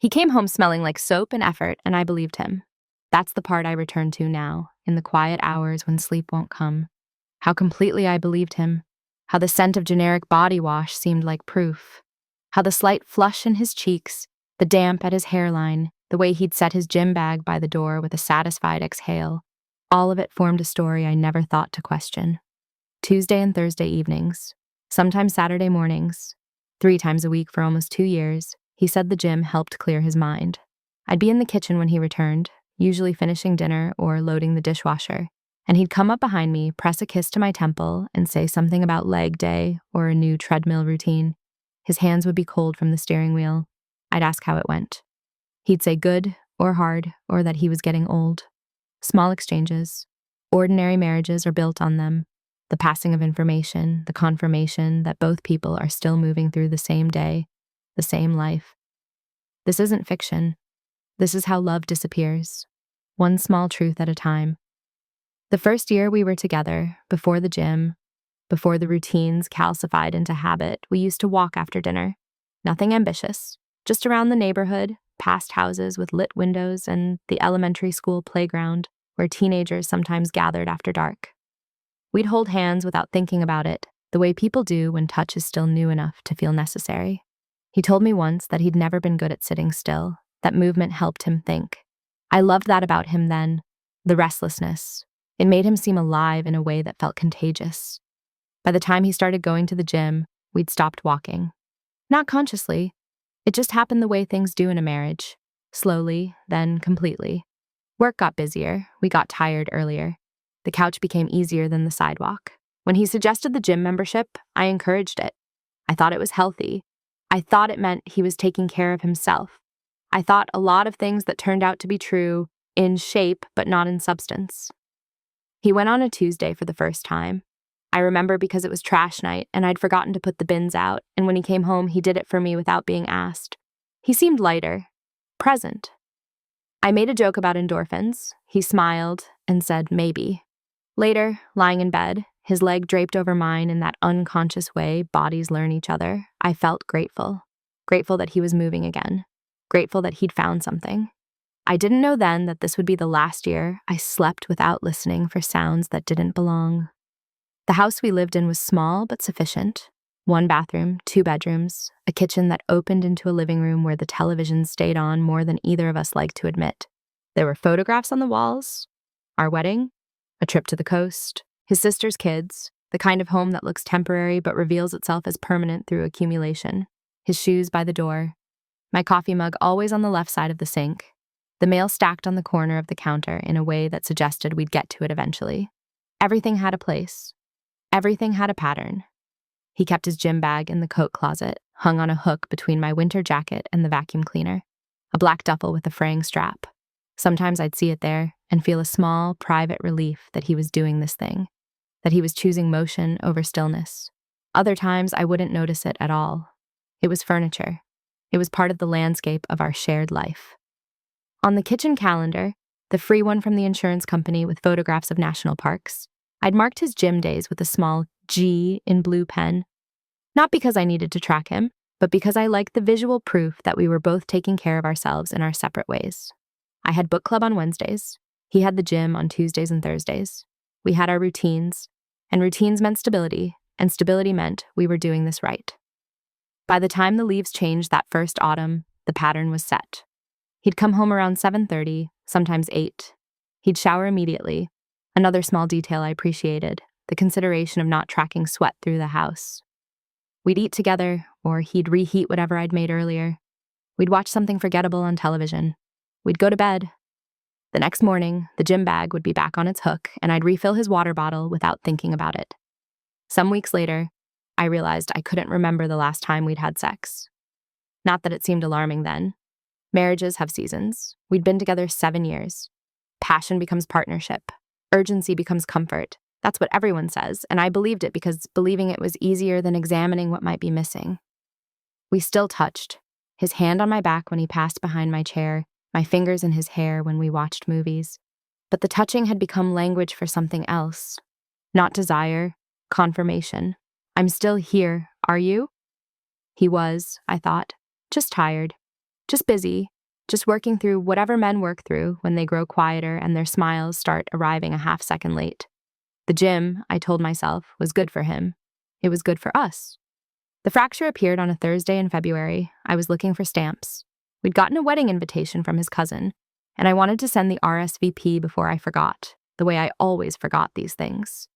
He came home smelling like soap and effort, and I believed him. That's the part I return to now, in the quiet hours when sleep won't come. How completely I believed him. How the scent of generic body wash seemed like proof. How the slight flush in his cheeks, the damp at his hairline, the way he'd set his gym bag by the door with a satisfied exhale, all of it formed a story I never thought to question. Tuesday and Thursday evenings, sometimes Saturday mornings, 3 times a week for almost 2 years, he said the gym helped clear his mind. I'd be in the kitchen when he returned, usually finishing dinner or loading the dishwasher, and he'd come up behind me, press a kiss to my temple, and say something about leg day or a new treadmill routine. His hands would be cold from the steering wheel. I'd ask how it went. He'd say good or hard or that he was getting old. Small exchanges. Ordinary marriages are built on them. The passing of information, the confirmation that both people are still moving through the same day, the same life. This isn't fiction. This is how love disappears, one small truth at a time. The first year we were together, before the gym, before the routines calcified into habit, we used to walk after dinner. Nothing ambitious, just around the neighborhood, past houses with lit windows and the elementary school playground where teenagers sometimes gathered after dark. We'd hold hands without thinking about it, the way people do when touch is still new enough to feel necessary. He told me once that he'd never been good at sitting still, that movement helped him think. I loved that about him then, the restlessness. It made him seem alive in a way that felt contagious. By the time he started going to the gym, we'd stopped walking. Not consciously. It just happened the way things do in a marriage. Slowly, then completely. Work got busier. We got tired earlier. The couch became easier than the sidewalk. When he suggested the gym membership, I encouraged it. I thought it was healthy. I thought it meant he was taking care of himself. I thought a lot of things that turned out to be true, in shape but not in substance. He went on a Tuesday for the first time. I remember because it was trash night and I'd forgotten to put the bins out, and when he came home, he did it for me without being asked. He seemed lighter, present. I made a joke about endorphins. He smiled and said maybe. Later, lying in bed, his leg draped over mine in that unconscious way bodies learn each other, I felt grateful. Grateful that he was moving again. Grateful that he'd found something. I didn't know then that this would be the last year I slept without listening for sounds that didn't belong. The house we lived in was small but sufficient. 1 bathroom, 2 bedrooms, a kitchen that opened into a living room where the television stayed on more than either of us liked to admit. There were photographs on the walls. Our wedding, a trip to the coast, his sister's kids, the kind of home that looks temporary but reveals itself as permanent through accumulation. His shoes by the door. My coffee mug always on the left side of the sink. The mail stacked on the corner of the counter in a way that suggested we'd get to it eventually. Everything had a place. Everything had a pattern. He kept his gym bag in the coat closet, hung on a hook between my winter jacket and the vacuum cleaner. A black duffel with a fraying strap. Sometimes I'd see it there and feel a small, private relief that he was doing this thing, that he was choosing motion over stillness. Other times I wouldn't notice it at all. It was furniture. It was part of the landscape of our shared life. On the kitchen calendar, the free one from the insurance company with photographs of national parks, I'd marked his gym days with a small G in blue pen. Not because I needed to track him, but because I liked the visual proof that we were both taking care of ourselves in our separate ways. I had book club on Wednesdays. He had the gym on Tuesdays and Thursdays. We had our routines, and routines meant stability, and stability meant we were doing this right. By the time the leaves changed that first autumn, the pattern was set. He'd come home around 7:30, sometimes 8. He'd shower immediately. Another small detail I appreciated, the consideration of not tracking sweat through the house. We'd eat together, or he'd reheat whatever I'd made earlier. We'd watch something forgettable on television. We'd go to bed. The next morning, the gym bag would be back on its hook, and I'd refill his water bottle without thinking about it. Some weeks later, I realized I couldn't remember the last time we'd had sex. Not that it seemed alarming then. Marriages have seasons. We'd been together 7 years. Passion becomes partnership. Urgency becomes comfort. That's what everyone says, and I believed it because believing it was easier than examining what might be missing. We still touched. His hand on my back when he passed behind my chair, my fingers in his hair when we watched movies. But the touching had become language for something else. Not desire, confirmation. I'm still here, are you? He was, I thought, just tired, just busy, just working through whatever men work through when they grow quieter and their smiles start arriving a half second late. The gym, I told myself, was good for him. It was good for us. The fracture appeared on a Thursday in February. I was looking for stamps. We'd gotten a wedding invitation from his cousin, and I wanted to send the RSVP before I forgot, the way I always forgot these things.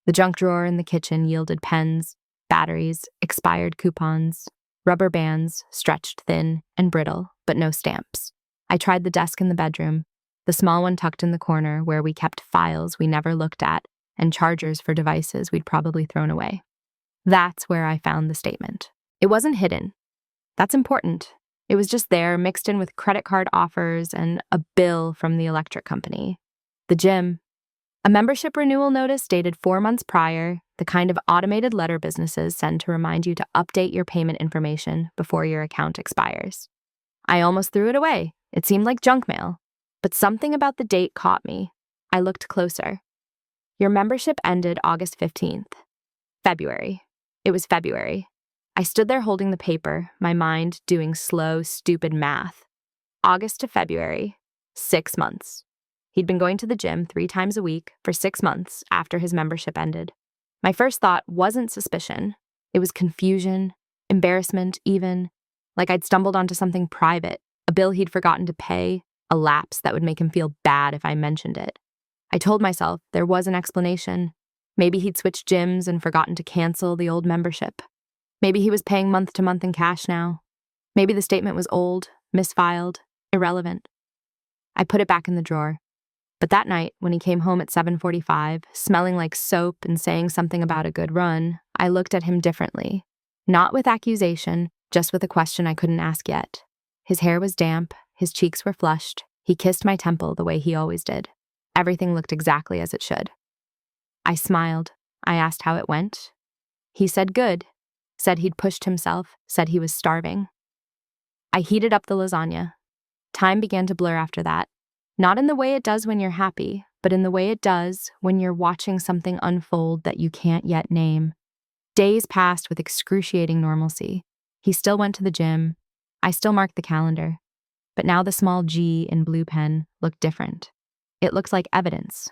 The junk drawer in the kitchen yielded pens, batteries, expired coupons, rubber bands, stretched thin and brittle, but no stamps. I tried the desk in the bedroom, the small one tucked in the corner where we kept files we never looked at and chargers for devices we'd probably thrown away. That's where I found the statement. It wasn't hidden. That's important. It was just there, mixed in with credit card offers and a bill from the electric company. The gym. A membership renewal notice dated 4 months prior, the kind of automated letter businesses send to remind you to update your payment information before your account expires. I almost threw it away. It seemed like junk mail. But something about the date caught me. I looked closer. Your membership ended August 15th. February. It was February. I stood there holding the paper, my mind doing slow, stupid math. August to February, 6 months. He'd been going to the gym 3 times a week for 6 months after his membership ended. My first thought wasn't suspicion. It was confusion, embarrassment even, like I'd stumbled onto something private, a bill he'd forgotten to pay, a lapse that would make him feel bad if I mentioned it. I told myself there was an explanation. Maybe he'd switched gyms and forgotten to cancel the old membership. Maybe he was paying month to month in cash now. Maybe the statement was old, misfiled, irrelevant. I put it back in the drawer. But that night, when he came home at 7:45, smelling like soap and saying something about a good run, I looked at him differently. Not with accusation, just with a question I couldn't ask yet. His hair was damp, his cheeks were flushed, he kissed my temple the way he always did. Everything looked exactly as it should. I smiled. I asked how it went. He said good, said he'd pushed himself, said he was starving. I heated up the lasagna. Time began to blur after that. Not in the way it does when you're happy, but in the way it does when you're watching something unfold that you can't yet name. Days passed with excruciating normalcy. He still went to the gym. I still marked the calendar. But now the small G in blue pen looked different. It looked like evidence.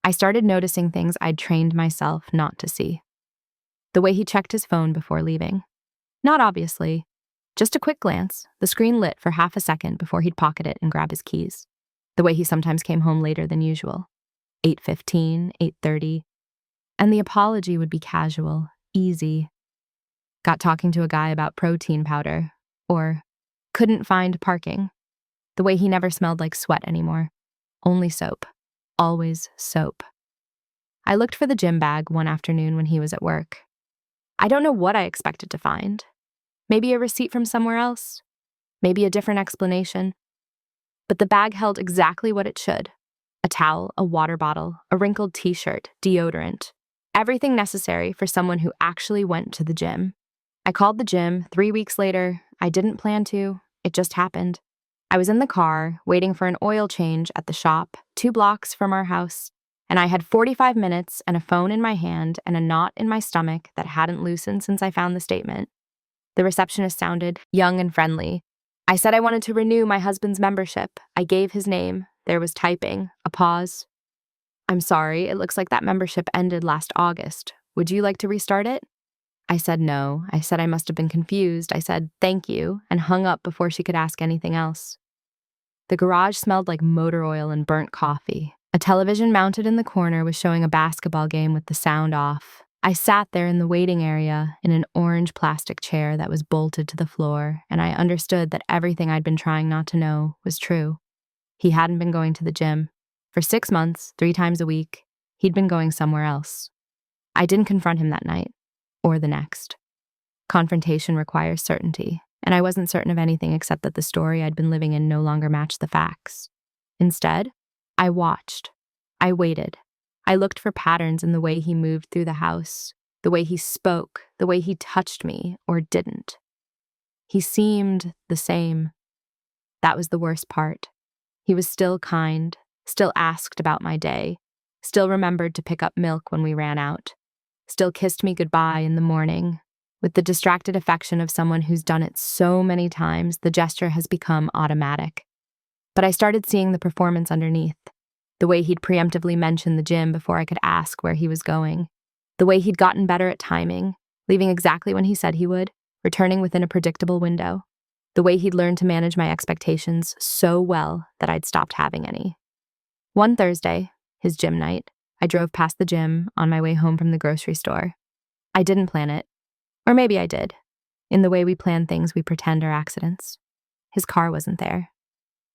I started noticing things I'd trained myself not to see. The way he checked his phone before leaving. Not obviously. Just a quick glance, the screen lit for half a second before he'd pocket it and grab his keys. The way he sometimes came home later than usual. 8:15, 8:30. And the apology would be casual, easy. Got talking to a guy about protein powder. Or couldn't find parking. The way he never smelled like sweat anymore. Only soap. Always soap. I looked for the gym bag one afternoon when he was at work. I don't know what I expected to find. Maybe a receipt from somewhere else. Maybe a different explanation. But the bag held exactly what it should. A towel, a water bottle, a wrinkled t-shirt, deodorant. Everything necessary for someone who actually went to the gym. I called the gym 3 weeks later. I didn't plan to. It just happened. I was in the car, waiting for an oil change at the shop, 2 blocks from our house, and I had 45 minutes and a phone in my hand and a knot in my stomach that hadn't loosened since I found the statement. The receptionist sounded young and friendly. I said I wanted to renew my husband's membership. I gave his name. There was typing, a pause. I'm sorry, it looks like that membership ended last August. Would you like to restart it? I said no. I said I must have been confused. I said thank you and hung up before she could ask anything else. The garage smelled like motor oil and burnt coffee. A television mounted in the corner was showing a basketball game with the sound off. I sat there in the waiting area in an orange plastic chair that was bolted to the floor, and I understood that everything I'd been trying not to know was true. He hadn't been going to the gym. For 6 months, 3 times a week, he'd been going somewhere else. I didn't confront him that night. Or the next. Confrontation requires certainty, and I wasn't certain of anything except that the story I'd been living in no longer matched the facts. Instead, I watched. I waited. I looked for patterns in the way he moved through the house, the way he spoke, the way he touched me or didn't. He seemed the same. That was the worst part. He was still kind, still asked about my day, still remembered to pick up milk when we ran out. Still kissed me goodbye in the morning, With the distracted affection of someone who's done it so many times, the gesture has become automatic. But I started seeing the performance underneath. The way he'd preemptively mentioned the gym before I could ask where he was going. The way he'd gotten better at timing, leaving exactly when he said he would, returning within a predictable window. The way he'd learned to manage my expectations so well that I'd stopped having any. One Thursday, his gym night, I drove past the gym on my way home from the grocery store. I didn't plan it. Or maybe I did. In the way we plan things we pretend are accidents. His car wasn't there.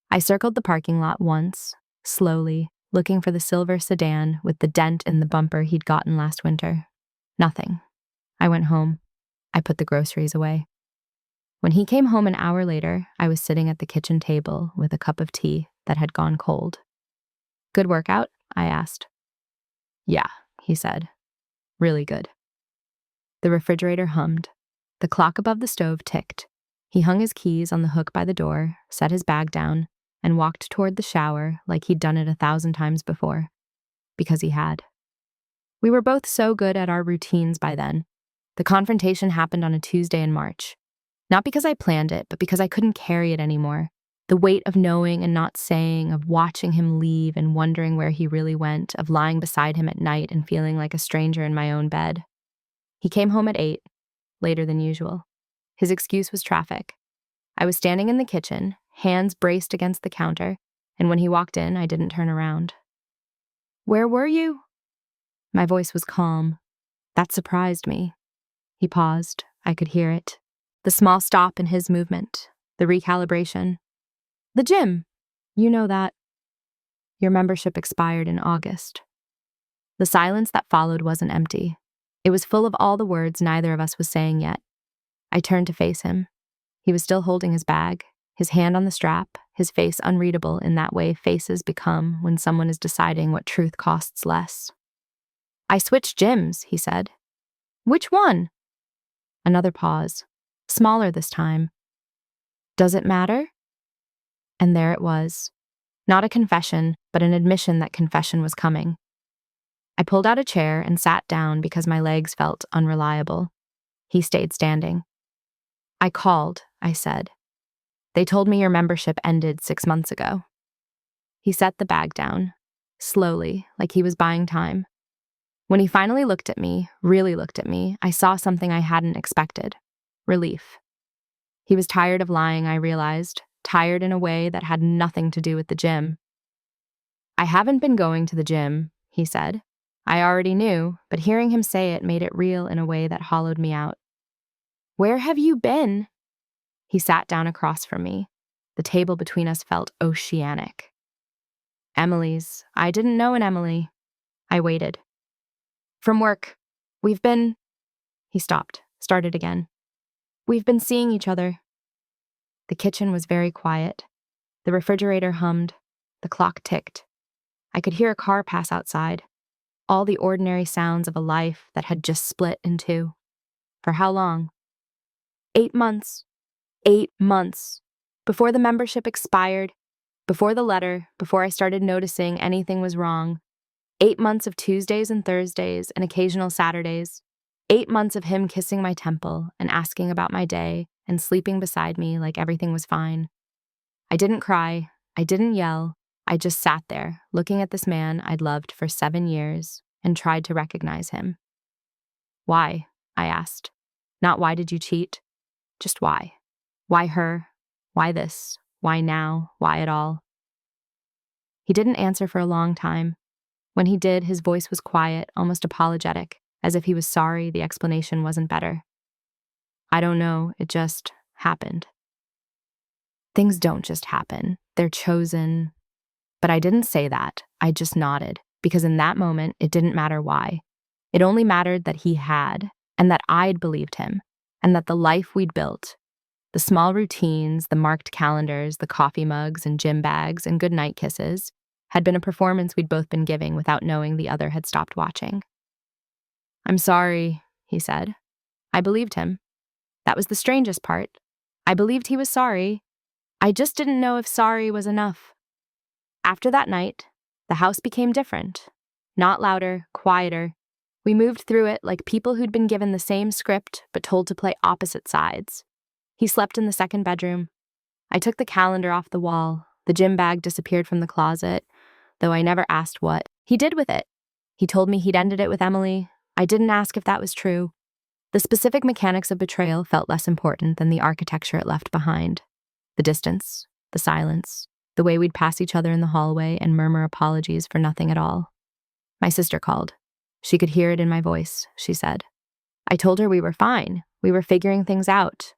I circled the parking lot once, slowly, looking for the silver sedan with the dent in the bumper he'd gotten last winter. Nothing. I went home. I put the groceries away. When he came home an hour later, I was sitting at the kitchen table with a cup of tea that had gone cold. "Good workout?" I asked. "Yeah," he said. "Really good." The refrigerator hummed. The clock above the stove ticked. He hung his keys on the hook by the door, set his bag down, and walked toward the shower like he'd done it 1,000 times before. Because he had. We were both so good at our routines by then. The confrontation happened on a Tuesday in March. Not because I planned it, but because I couldn't carry it anymore. The weight of knowing and not saying, of watching him leave and wondering where he really went, of lying beside him at night and feeling like a stranger in my own bed. He came home at 8, later than usual. His excuse was traffic. I was standing in the kitchen, hands braced against the counter, and when he walked in, I didn't turn around. "Where were you?" My voice was calm. That surprised me. He paused. I could hear it. The small stop in his movement. The recalibration. "The gym. You know that. Your membership expired in August." The silence that followed wasn't empty. It was full of all the words neither of us was saying yet. I turned to face him. He was still holding his bag, his hand on the strap, his face unreadable in that way faces become when someone is deciding what truth costs less. "I switched gyms," he said. "Which one?" Another pause. Smaller this time. "Does it matter?" And there it was. Not a confession, but an admission that confession was coming. I pulled out a chair and sat down because my legs felt unreliable. He stayed standing. "I called," I said. "They told me your membership ended 6 months ago." He set the bag down, slowly, like he was buying time. When he finally looked at me, really looked at me, I saw something I hadn't expected. Relief. He was tired of lying, I realized, tired in a way that had nothing to do with the gym. "I haven't been going to the gym," he said. I already knew, but hearing him say it made it real in a way that hollowed me out. "Where have you been?" He sat down across from me. The table between us felt oceanic. "Emily's. I didn't know an Emily." I waited. "From work. We've been—" He stopped, started again. "We've been seeing each other." The kitchen was very quiet. The refrigerator hummed. The clock ticked. I could hear a car pass outside. All the ordinary sounds of a life that had just split in two. For how long? 8 months. 8 months. Before the membership expired, before the letter, before I started noticing anything was wrong. 8 months of Tuesdays and Thursdays and occasional Saturdays. 8 months of him kissing my temple and asking about my day and sleeping beside me like everything was fine. I didn't cry. I didn't yell. I just sat there, looking at this man I'd loved for 7 years and tried to recognize him. "Why?" I asked. Not why did you cheat? Just why? Why her? Why this? Why now? Why at all? He didn't answer for a long time. When he did, his voice was quiet, almost apologetic, as if he was sorry the explanation wasn't better. "I don't know, it just happened." Things don't just happen. They're chosen. But I didn't say that. I just nodded, because in that moment, it didn't matter why. It only mattered that he had, and that I'd believed him, and that the life we'd built, the small routines, the marked calendars, the coffee mugs and gym bags and goodnight kisses, had been a performance we'd both been giving without knowing the other had stopped watching. "I'm sorry," he said. I believed him. That was the strangest part. I believed he was sorry. I just didn't know if sorry was enough. After that night, the house became different. Not louder, quieter. We moved through it like people who'd been given the same script but told to play opposite sides. He slept in the second bedroom. I took the calendar off the wall. The gym bag disappeared from the closet, though I never asked what he did with it. He told me he'd ended it with Emily. I didn't ask if that was true. The specific mechanics of betrayal felt less important than the architecture it left behind. The distance, the silence, the way we'd pass each other in the hallway and murmur apologies for nothing at all. My sister called. She could hear it in my voice, she said. I told her we were fine. We were figuring things out.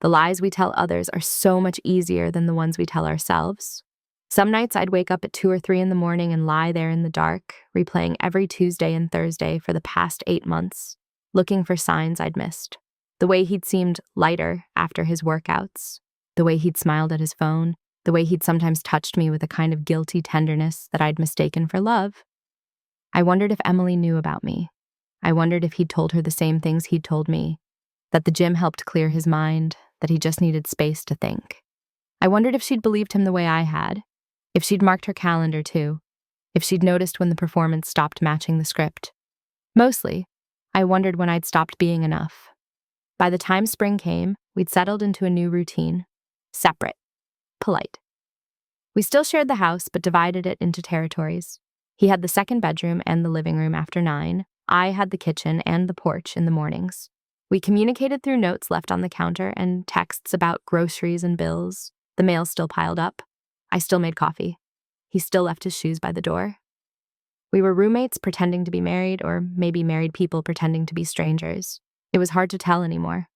The lies we tell others are so much easier than the ones we tell ourselves. Some nights I'd wake up at 2 or 3 in the morning and lie there in the dark, replaying every Tuesday and Thursday for the past 8 months, looking for signs I'd missed. The way he'd seemed lighter after his workouts, the way he'd smiled at his phone, the way he'd sometimes touched me with a kind of guilty tenderness that I'd mistaken for love. I wondered if Emily knew about me. I wondered if he'd told her the same things he'd told me, that the gym helped clear his mind, that he just needed space to think. I wondered if she'd believed him the way I had, if she'd marked her calendar too, if she'd noticed when the performance stopped matching the script. Mostly, I wondered when I'd stopped being enough. By the time spring came, we'd settled into a new routine. Separate. Polite. We still shared the house, but divided it into territories. He had the second bedroom and the living room after 9. I had the kitchen and the porch in the mornings. We communicated through notes left on the counter and texts about groceries and bills. The mail still piled up. I still made coffee. He still left his shoes by the door. We were roommates pretending to be married, or maybe married people pretending to be strangers. It was hard to tell anymore.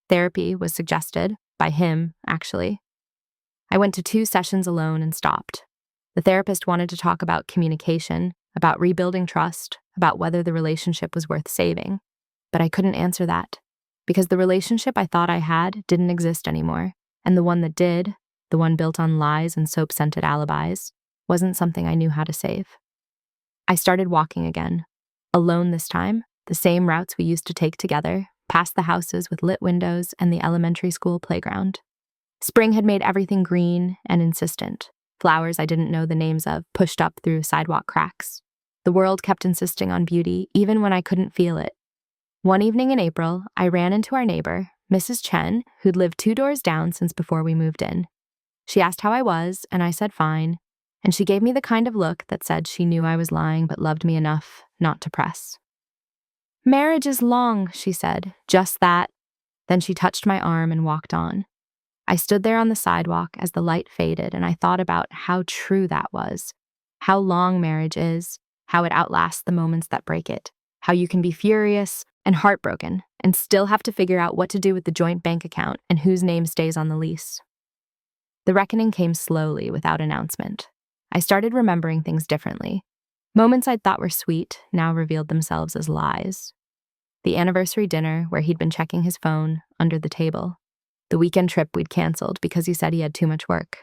Therapy was suggested, by him, actually. I went to 2 sessions alone and stopped. The therapist wanted to talk about communication, about rebuilding trust, about whether the relationship was worth saving. But I couldn't answer that, because the relationship I thought I had didn't exist anymore, and the one that did, the one built on lies and soap-scented alibis, wasn't something I knew how to save. I started walking again, alone this time, the same routes we used to take together, past the houses with lit windows and the elementary school playground. Spring had made everything green and insistent. Flowers I didn't know the names of pushed up through sidewalk cracks. The world kept insisting on beauty, even when I couldn't feel it. One evening in April, I ran into our neighbor, Mrs. Chen, who'd lived 2 doors down since before we moved in. She asked how I was, and I said fine, and she gave me the kind of look that said she knew I was lying but loved me enough not to press. Marriage is long, she said, just that. Then she touched my arm and walked on. I stood there on the sidewalk as the light faded, and I thought about how true that was, how long marriage is, how it outlasts the moments that break it, how you can be furious and heartbroken and still have to figure out what to do with the joint bank account and whose name stays on the lease. The reckoning came slowly, without announcement. I started remembering things differently. Moments I'd thought were sweet now revealed themselves as lies. The anniversary dinner where he'd been checking his phone under the table. The weekend trip we'd canceled because he said he had too much work.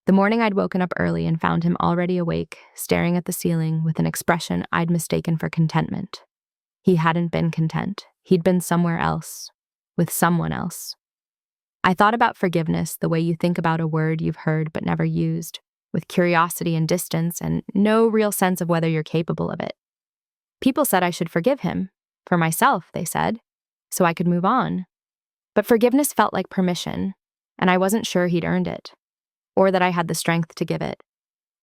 The morning I'd woken up early and found him already awake, staring at the ceiling with an expression I'd mistaken for contentment. He hadn't been content. He'd been somewhere else, with someone else. I thought about forgiveness the way you think about a word you've heard but never used, with curiosity and distance and no real sense of whether you're capable of it. People said I should forgive him. For myself, they said, so I could move on. But forgiveness felt like permission, and I wasn't sure he'd earned it, or that I had the strength to give it.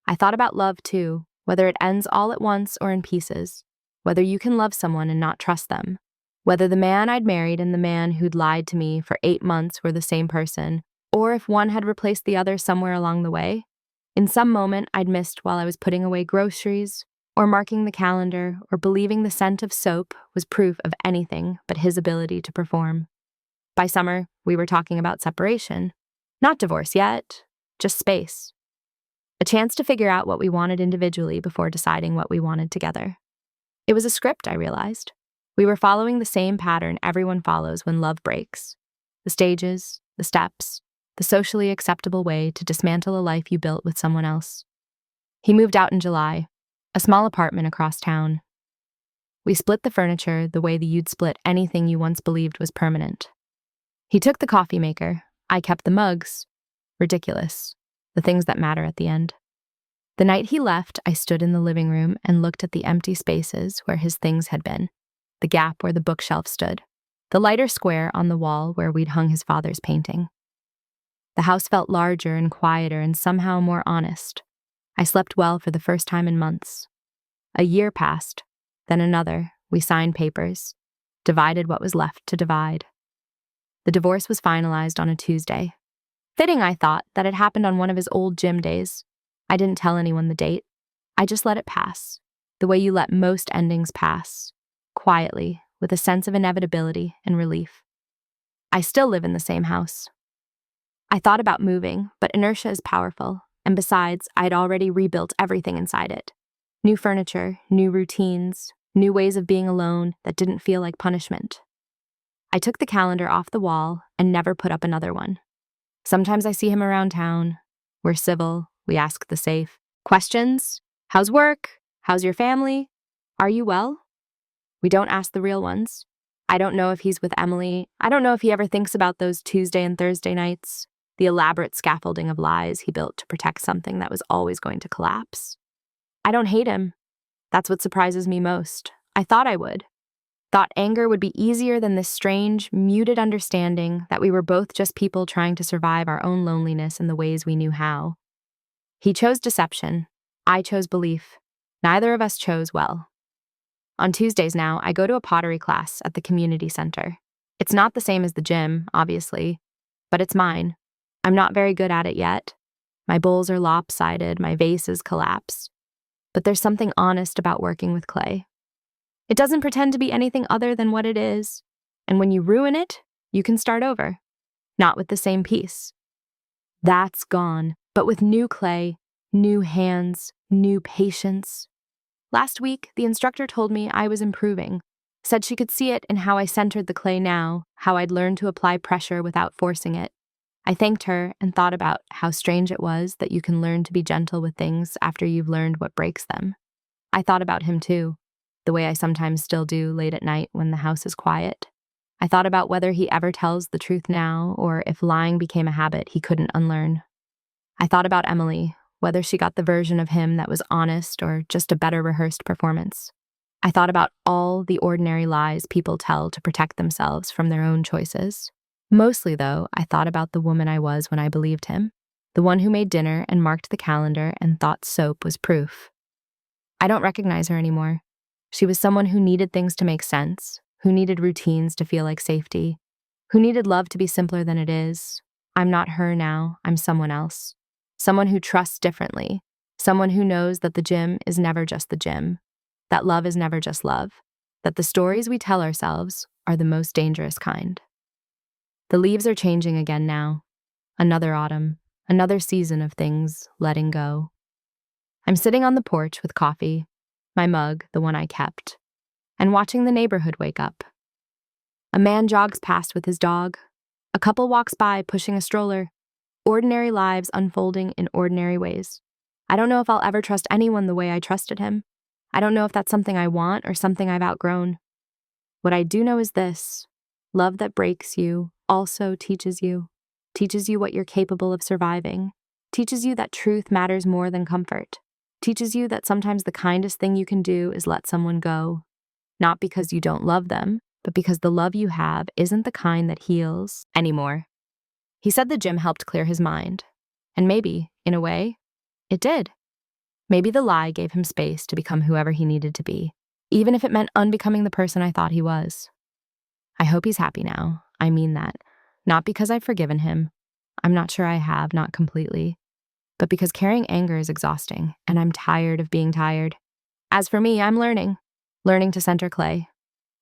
I thought about love too, whether it ends all at once or in pieces, whether you can love someone and not trust them, whether the man I'd married and the man who'd lied to me for 8 months were the same person, or if one had replaced the other somewhere along the way. In some moment I'd missed while I was putting away groceries, or marking the calendar, or believing the scent of soap was proof of anything but his ability to perform. By summer, we were talking about separation. Not divorce yet, just space. A chance to figure out what we wanted individually before deciding what we wanted together. It was a script, I realized. We were following the same pattern everyone follows when love breaks. The stages, the steps, the socially acceptable way to dismantle a life you built with someone else. He moved out in July, a small apartment across town. We split the furniture the way that you'd split anything you once believed was permanent. He took the coffee maker. I kept the mugs. Ridiculous. The things that matter at the end. The night he left, I stood in the living room and looked at the empty spaces where his things had been, the gap where the bookshelf stood, the lighter square on the wall where we'd hung his father's painting. The house felt larger and quieter and somehow more honest. I slept well for the first time in months. A year passed, then another. We signed papers, divided what was left to divide. The divorce was finalized on a Tuesday. Fitting, I thought, that it happened on one of his old gym days. I didn't tell anyone the date. I just let it pass, the way you let most endings pass, quietly, with a sense of inevitability and relief. I still live in the same house. I thought about moving, but inertia is powerful, and besides, I'd already rebuilt everything inside it. New furniture, new routines, new ways of being alone that didn't feel like punishment. I took the calendar off the wall and never put up another one. Sometimes I see him around town. We're civil. We ask the safe questions. How's work? How's your family? Are you well? We don't ask the real ones. I don't know if he's with Emily. I don't know if he ever thinks about those Tuesday and Thursday nights, the elaborate scaffolding of lies he built to protect something that was always going to collapse. I don't hate him. That's what surprises me most. I thought I would. Thought anger would be easier than this strange, muted understanding that we were both just people trying to survive our own loneliness in the ways we knew how. He chose deception. I chose belief. Neither of us chose well. On Tuesdays now, I go to a pottery class at the community center. It's not the same as the gym, obviously, but it's mine. I'm not very good at it yet. My bowls are lopsided, my vases collapse. But there's something honest about working with clay. It doesn't pretend to be anything other than what it is. And when you ruin it, you can start over. Not with the same piece. That's gone, but with new clay, new hands, new patience. Last week, the instructor told me I was improving, said she could see it in how I centered the clay now, how I'd learned to apply pressure without forcing it. I thanked her and thought about how strange it was that you can learn to be gentle with things after you've learned what breaks them. I thought about him too, the way I sometimes still do late at night when the house is quiet. I thought about whether he ever tells the truth now, or if lying became a habit he couldn't unlearn. I thought about Emily, whether she got the version of him that was honest or just a better rehearsed performance. I thought about all the ordinary lies people tell to protect themselves from their own choices. Mostly, though, I thought about the woman I was when I believed him, the one who made dinner and marked the calendar and thought soap was proof. I don't recognize her anymore. She was someone who needed things to make sense, who needed routines to feel like safety, who needed love to be simpler than it is. I'm not her now, I'm someone else. Someone who trusts differently, someone who knows that the gym is never just the gym, that love is never just love, that the stories we tell ourselves are the most dangerous kind. The leaves are changing again now. Another autumn, another season of things letting go. I'm sitting on the porch with coffee, my mug, the one I kept, and watching the neighborhood wake up. A man jogs past with his dog. A couple walks by pushing a stroller. Ordinary lives unfolding in ordinary ways. I don't know if I'll ever trust anyone the way I trusted him. I don't know if that's something I want or something I've outgrown. What I do know is this: love that breaks you also teaches you what you're capable of surviving, teaches you that truth matters more than comfort, teaches you that sometimes the kindest thing you can do is let someone go, not because you don't love them, but because the love you have isn't the kind that heals anymore. He said the gym helped clear his mind, and maybe, in a way, it did. Maybe the lie gave him space to become whoever he needed to be, even if it meant unbecoming the person I thought he was. I hope he's happy now. I mean that. Not because I've forgiven him. I'm not sure I have, not completely. But because carrying anger is exhausting, and I'm tired of being tired. As for me, I'm learning to center clay.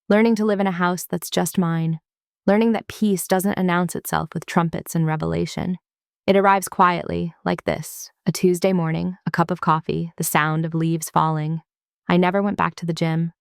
Learning to live in a house that's just mine. Learning that peace doesn't announce itself with trumpets and revelation. It arrives quietly, like this: a Tuesday morning, a cup of coffee, the sound of leaves falling. I never went back to the gym.